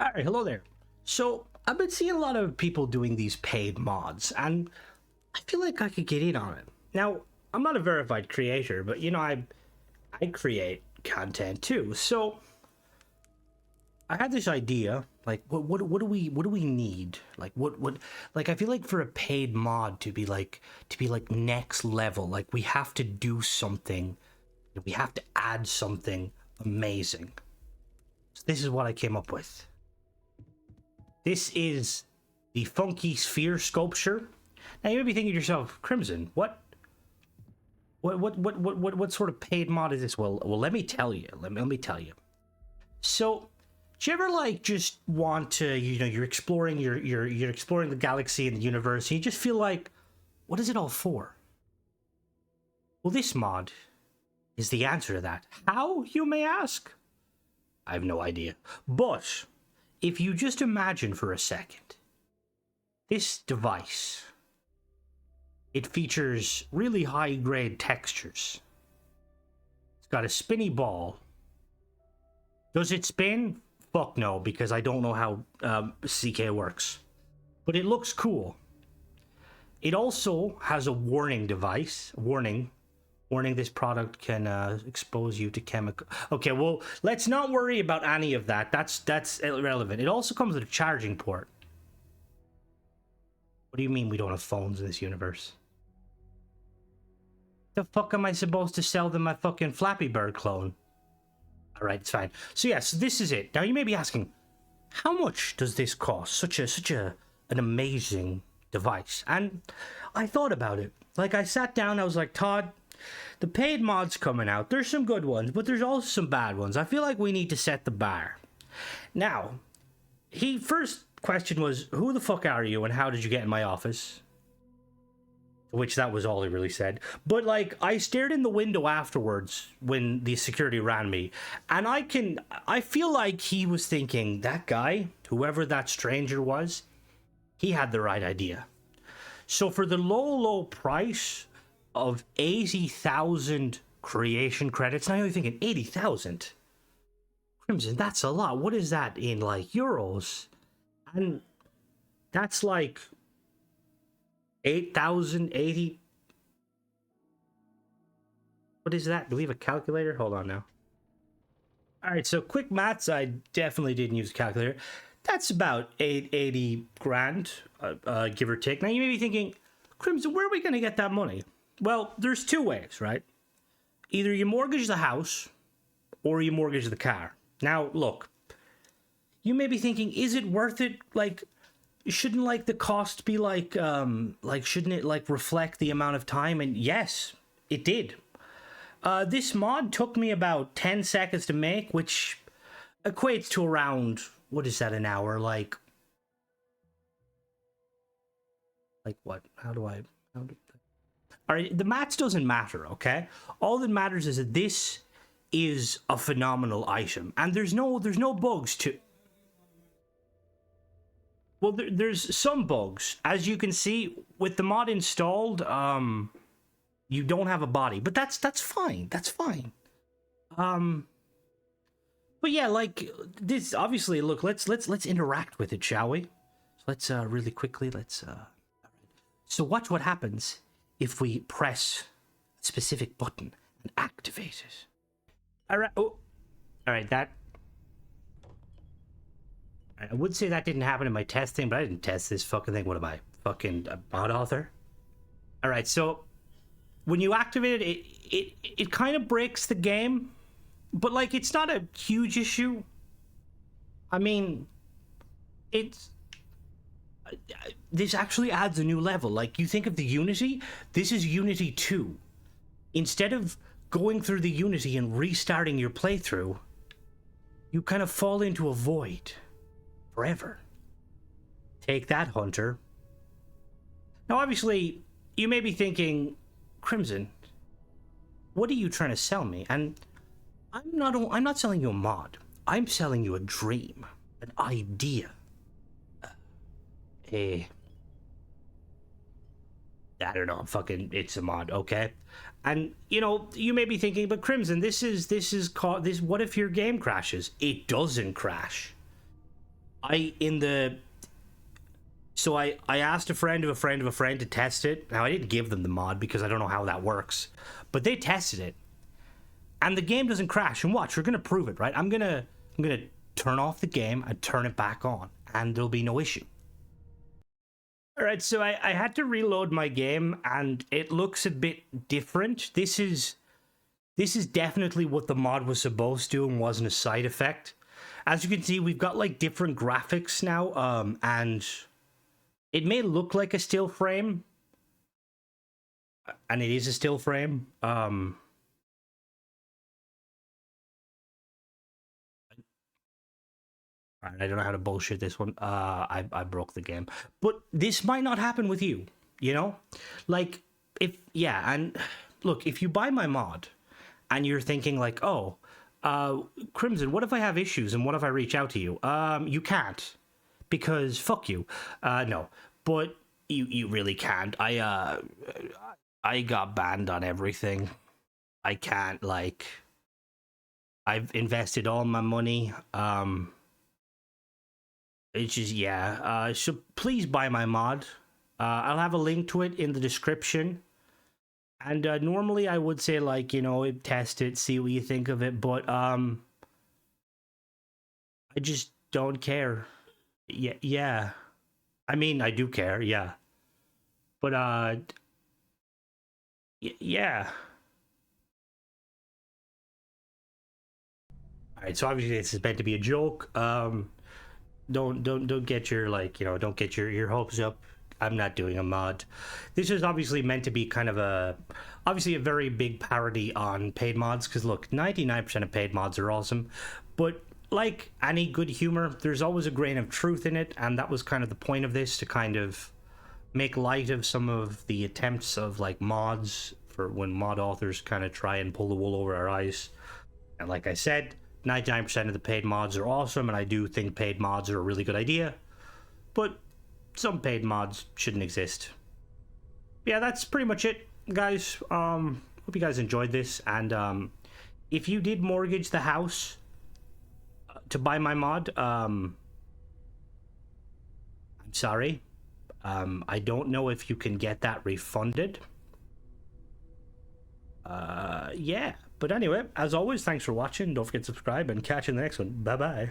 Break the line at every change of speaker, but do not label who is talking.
All right, hello there. So I've been seeing a lot of people doing these paid mods, and I feel like I could get in on it. Now, I'm not a verified creator, but I create content too. So I had this idea, like what do we need? Like I feel like for a paid mod to be like next level, like we have to do something, we have to add something amazing. So this is what I came up with. This is the Funky Sphere sculpture. Now you may be thinking to yourself, Crimson, what sort of paid mod is this? Well, let me tell you. Let me tell you. So, do you ever like just want to, you're exploring you're exploring the galaxy and the universe, and you just feel like, what is it all for? Well, this mod is the answer to that. How, you may ask? I have no idea. But if you just imagine for a second, this device, it features really high grade textures. It's got a spinny ball. Does it spin? Fuck no, because I don't know how CK works. But it looks cool. It also has a warning device. Warning, this product can expose you to chemical. Okay, well, let's not worry about any of that. That's irrelevant. It also comes with a charging port. What do you mean we don't have phones in this universe? The fuck am I supposed to sell them my fucking Flappy Bird clone? Alright, it's fine. So yes, this is it. Now you may be asking, how much does this cost? Such an amazing device. And I thought about it. Like, I sat down, I was like, Todd, the paid mods coming out, there's some good ones, but there's also some bad ones. I feel like we need to set the bar. Now, first question was, who the fuck are you and how did you get in my office? Which that was all he really said. But like, I stared in the window afterwards when the security ran me, and I feel like he was thinking, that guy, whoever that stranger was, he had the right idea. So for the low price of 80,000 creation credits, now you're thinking 80,000? Crimson, that's a lot. What is that in like euros? And that's like 8,080. What is that? Do we have a calculator? Hold on now. All right, so quick maths. I definitely didn't use a calculator. That's about 880 grand, give or take. Now you may be thinking, Crimson, where are we going to get that money? Well, there's two ways, right? Either you mortgage the house or you mortgage the car. Now, look, you may be thinking, is it worth it? Like, shouldn't like the cost be like shouldn't it like reflect the amount of time? And yes, it did. This mod took me about 10 seconds to make, which equates to around, what is that, an hour? Like what? All right, the maths doesn't matter, okay? All that matters is that this is a phenomenal item, and there's no bugs to. Well, there's some bugs. As you can see, with the mod installed, you don't have a body, but that's fine. That's fine. But yeah, like this. Obviously, look. Let's interact with it, shall we? Let's really quickly. So watch what happens if we press a specific button and activate it. All right. Oh, all right. That. I would say that didn't happen in my testing, but I didn't test this fucking thing. What am I, fucking a mod author? All right, so when you activate it, it kind of breaks the game, but like it's not a huge issue. I mean, this actually adds a new level. Like, you think of the Unity, this is Unity 2. Instead of going through the Unity and restarting your playthrough, you kind of fall into a void. Forever. Take that, Hunter. Now, obviously, you may be thinking, Crimson, what are you trying to sell me? And I'm not selling you a mod. I'm selling you a dream, an idea. I don't know, it's a mod, okay? And you may be thinking, but Crimson, this is what if your game crashes? It doesn't crash. I in the so I asked a friend of a friend of a friend to test it. Now I didn't give them the mod because I don't know how that works, but they tested it, and the game doesn't crash. And watch, we're gonna prove it, right? I'm gonna turn off the game and turn it back on, and there'll be no issue. All right, so I had to reload my game, and it looks a bit different. This is definitely what the mod was supposed to and wasn't a side effect. As you can see, we've got like different graphics now, and it may look like a still frame, and it is a still frame. I don't know how to bullshit this one. I broke the game, but this might not happen with you. You know, like if yeah, and look, if you buy my mod, and you're thinking like, oh, Crimson, what if I have issues and what if I reach out to you? You can't, because fuck you. No, but you really can't. I got banned on everything. I can't like. I've invested all my money. It's just yeah. So please buy my mod. I'll have a link to it in the description. And normally I would say like, you know, test it, see what you think of it, but I just don't care. Yeah. I mean, I do care, yeah. But yeah. All right, so obviously this is meant to be a joke. Don't get your like, you know, don't get your hopes up. I'm not doing a mod. This is obviously meant to be kind of obviously a very big parody on paid mods, because look, 99% of paid mods are awesome, but like any good humor, there's always a grain of truth in it, and that was kind of the point of this, to kind of make light of some of the attempts of like mods, for when mod authors kind of try and pull the wool over our eyes. And like I said, 99% of the paid mods are awesome, and I do think paid mods are a really good idea, but some paid mods shouldn't exist. Yeah, that's pretty much it, guys. Hope you guys enjoyed this, and if you did mortgage the house to buy my mod, I'm sorry. I don't know if you can get that refunded. Yeah, but anyway, as always, thanks for watching. Don't forget to subscribe, and catch you in the next one. Bye bye.